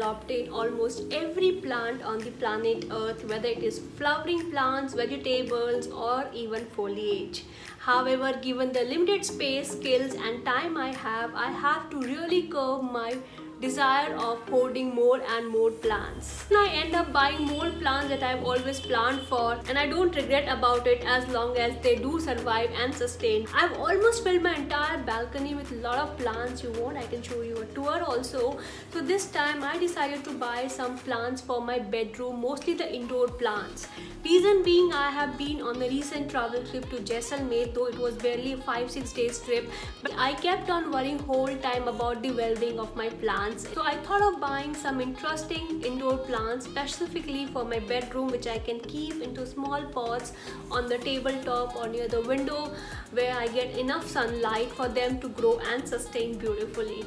obtain almost every plant on the planet Earth, whether it is flowering plants, vegetables, or even foliage. However, given the limited space, skills, and time I have to really curb my desire of hoarding more and more plants. I end up buying more plants that I've always planned for, and I don't regret about it as long as they do survive and sustain. I've almost filled my entire balcony with a lot of plants. You want, I can show you a tour also. So this time I decided to buy some plants for my bedroom, mostly the indoor plants. Reason being, I have been on a recent travel trip to Jaisalmer, though it was barely a 5-6 days trip, but I kept on worrying whole time about the well-being of my plants. So I thought of buying some interesting indoor plants specifically for my bedroom, which I can keep into small pots on the tabletop or near the window, where I get enough sunlight for them to grow and sustain beautifully.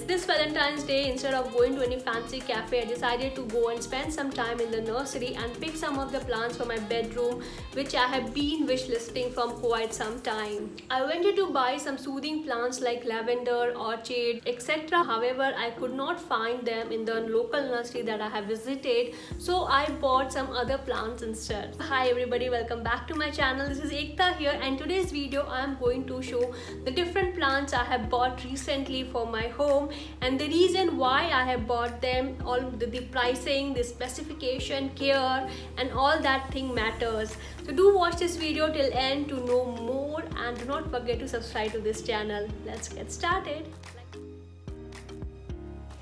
This Valentine's Day, instead of going to any fancy cafe, I decided to go and spend some time in the nursery and pick some of the plants for my bedroom, which I have been wishlisting from quite some time. I wanted to buy some soothing plants like lavender, orchid, etc. However, I could not find them in the local nursery that I have visited, so I bought some other plants instead. Hi everybody, welcome back to my channel. This is Ekta here, and today's video I am going to show the different plants I have bought recently for my home, and the reason why I have bought them, all the pricing, the specification, care, and all that thing matters. So do watch this video till end to know more, and do not forget to subscribe to this channel. Let's get started.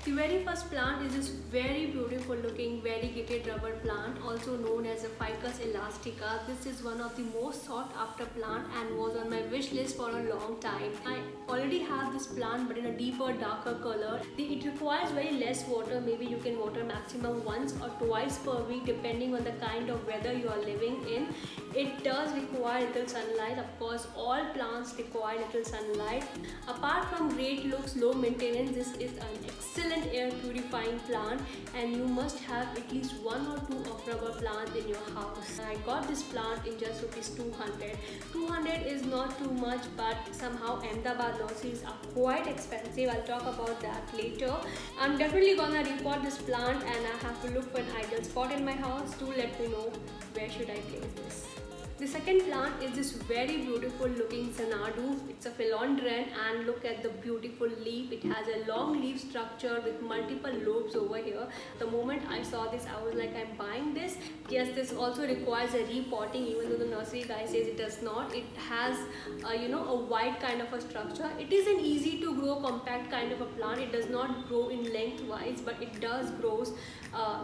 The very first plant is this very beautiful looking variegated rubber plant, also known as a Ficus elastica. This is one of the most sought after plant and was on my wish list for a long time. I already have this plant but in a deeper, darker color. It requires very less water. Maybe you can water maximum once or twice per week depending on the kind of weather you are living in. It does require little sunlight. Of course, all plants require little sunlight. Apart from great looks, low maintenance, this is an excellent air purifying plant, and you must have at least 1 or 2 of rubber plants in your house. I got this plant in just rupees 200. 200 is not too much, but somehow Ahmedabad nurseries are quite expensive. I'll talk about that later. I'm definitely gonna repot this plant, and I have to look for an ideal spot in my house. Do let me know where should I place this. The second plant is this very beautiful looking Xanadu. It's a philodendron, and look at the beautiful leaf. It has a long leaf structure with multiple lobes over here. The moment I saw this, I was like, I'm buying this. Yes, this also requires a repotting, even though the nursery guy says it does not. It has a wide kind of a structure. It is an easy to grow compact kind of a plant. It does not grow in lengthwise, but it does grows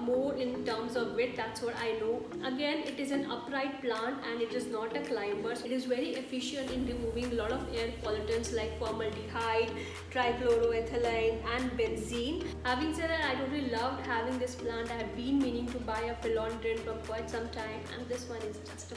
more in terms of width. That's what I know. Again, it is an upright plant and it is not a climber. It is very efficient in removing a lot of air pollutants like formaldehyde, trichloroethylene, and benzene. Having said that, I totally loved having this plant. I have been meaning to buy a philodendron for quite some time, and this one is just a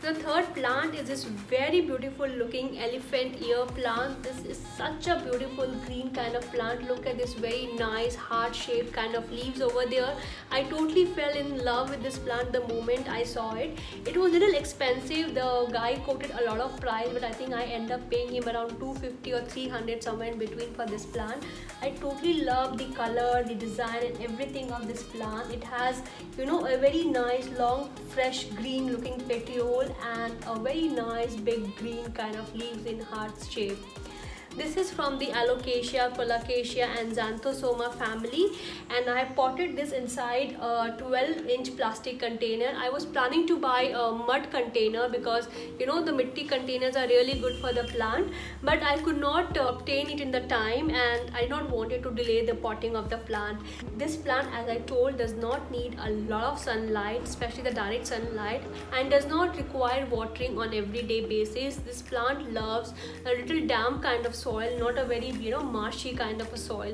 The third plant is this very beautiful looking elephant ear plant. This is such a beautiful green kind of plant. Look at this very nice heart shaped kind of leaves over there. I totally fell in love with this plant the moment I saw it. It was a little expensive. The guy quoted a lot of price, but I think I end up paying him around 250 or 300, somewhere in between, for this plant. I totally love the color, the design, and everything of this plant. It has a very nice long fresh green looking petiole and a very nice big green kind of leaves in heart shape. This is from the Alocasia, Colocasia, and Xanthosoma family, and I potted this inside a 12-inch plastic container. I was planning to buy a mud container because the mitti containers are really good for the plant, but I could not obtain it in the time, and I did not wanted to delay the potting of the plant. This plant, as I told, does not need a lot of sunlight, especially the direct sunlight, and does not require watering on everyday basis. This plant loves a little damp kind of soil, not a very marshy kind of a soil.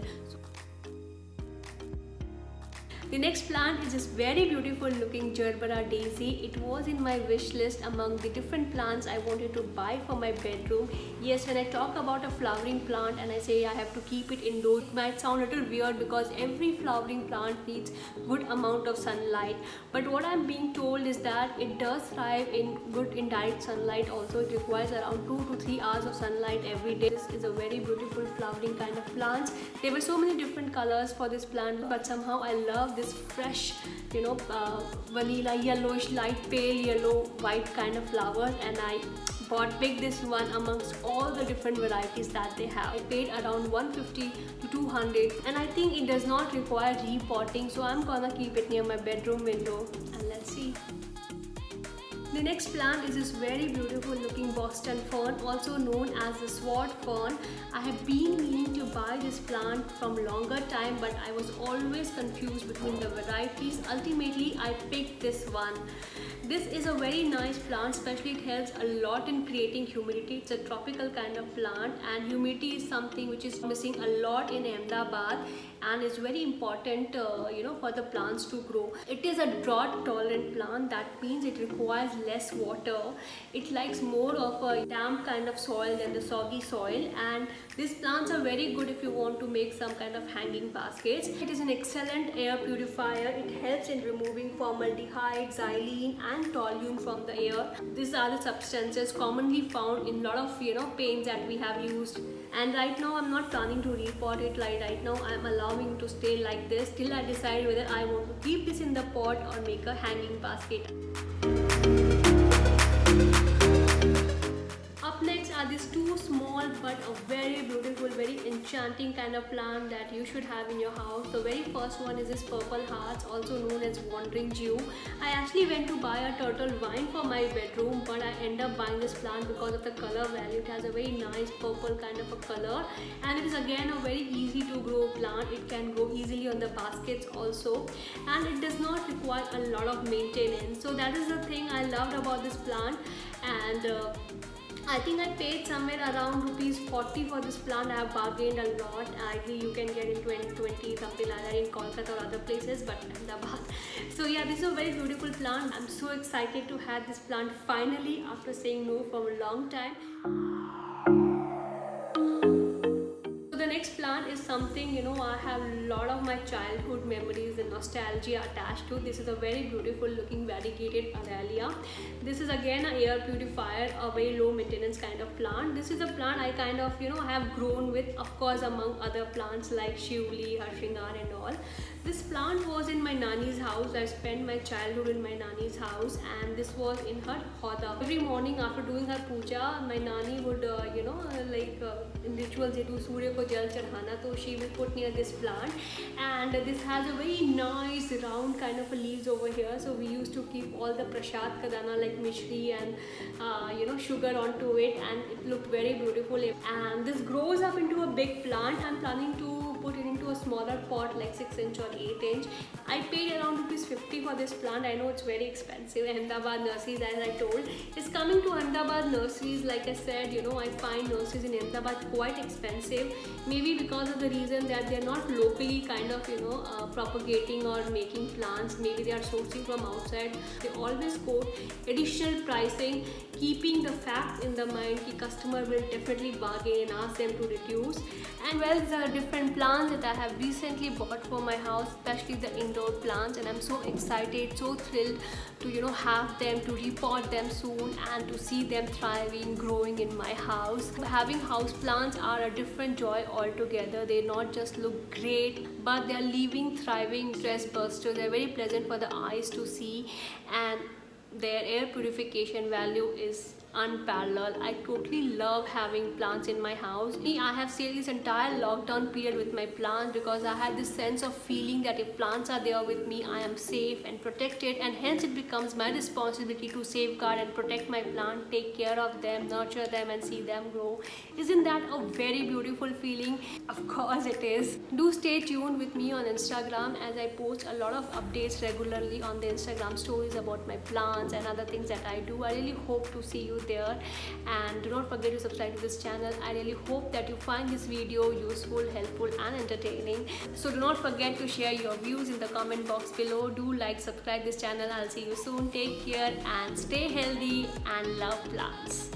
The next plant is this very beautiful looking Gerbera daisy. It was in my wish list among the different plants I wanted to buy for my bedroom. Yes, when I talk about a flowering plant and I say I have to keep it indoors, it might sound a little weird because every flowering plant needs good amount of sunlight. But what I'm being told is that it does thrive in good indirect sunlight also. It requires around 2 to 3 hours of sunlight every day. This is a very beautiful flowering kind of plant. There were so many different colors for this plant, but somehow I love this fresh, vanilla yellowish, light pale yellow white kind of flowers, and I picked this one amongst all the different varieties that they have. I paid around 150 to 200, and I think it does not require repotting, so I'm gonna keep it near my bedroom window, and let's see. The next plant is this very beautiful looking Boston fern, also known as the sword fern. I have been meaning to buy this plant from longer time, but I was always confused between the varieties. Ultimately, I picked this one. This is a very nice plant, especially it helps a lot in creating humidity. It's a tropical kind of plant, and humidity is something which is missing a lot in Ahmedabad, and is very important for the plants to grow. It is a drought tolerant plant. That means it requires less water. It likes more of a damp kind of soil than the soggy soil, and these plants are very good if you want to make some kind of hanging baskets. It is an excellent air purifier. It helps in removing formaldehyde, xylene and toluene from the air. These are the substances commonly found in a lot of paints that we have used. And right now I'm not planning to repot it. Like right now I'm allowing it to stay like this till I decide whether I want to keep this in the pot or make a hanging basket. Up next are these two small but a very beautiful, very enchanting kind of plant that you should have in your house. The very first one is this purple hearts, also known as wandering dew. I actually went to buy a turtle vine for my bedroom, but I end up buying this plant because of the color value. It has a very nice purple kind of a color, and it is again a very easy to grow plant. It can grow easily on the baskets also, and it does not require a lot of maintenance. So that is the thing I loved about this plant. And I think I paid somewhere around rupees 40 for this plant. I have bargained a lot. I think you can get it 20, something like that in Kolkata or other places, but Ahmedabad. So yeah, this is a very beautiful plant. I'm so excited to have this plant finally after saying no for a long time. The next plant is something I have a lot of my childhood memories and nostalgia attached to. This is a very beautiful looking variegated Arabia. This is again an air purifier, a very low maintenance kind of plant. This is a plant I kind of have grown with, of course, among other plants like Shivli, Harshingar and all. This plant was in my nanny's house. I spent my childhood in my nanny's house, and this was in her hoda. Every morning after doing her puja, my nanny would in rituals they do Surya ko jal chadhana, so she will put near this plant, and this has a very nice round kind of leaves over here. So we used to keep all the prasad kadana like mishri and sugar onto it, and it looked very beautiful. And this grows up into a big plant. I'm planning to put it into a smaller pot like 6 inch or 8 inch. I paid around rupees 50 for this plant. I know it's very expensive. Ahmedabad nurseries, as I told, is coming to Ahmedabad nurseries. Like I said, I find nurseries in Ahmedabad quite expensive. Maybe because of the reason that they're not locally kind of propagating or making plants. Maybe they are sourcing from outside. They always quote additional pricing, keeping the facts in the mind that customer will definitely bargain and ask them to reduce. And well, there are different plants that I have recently bought for my house, especially the indoor plants, and I'm so excited, so thrilled to have them, to repot them soon and to see them thriving, growing in my house. Having house plants are a different joy altogether. They not just look great, but they are living, thriving stress busters. They're very pleasant for the eyes to see, and their air purification value is unparalleled. I totally love having plants in my house. I have stayed this entire lockdown period with my plants because I had this sense of feeling that if plants are there with me, I am safe and protected, and hence it becomes my responsibility to safeguard and protect my plant, take care of them, nurture them and see them grow. Isn't that a very beautiful feeling? Of course it is. Do stay tuned with me on Instagram as I post a lot of updates regularly on the Instagram stories about my plants and other things that I do. I really hope to see you there. And do not forget to subscribe to this channel. I really hope that you find this video useful, helpful and entertaining. So do not forget to share your views in the comment box below. Do like, subscribe this channel. I'll see you soon. Take care and stay healthy and love plants.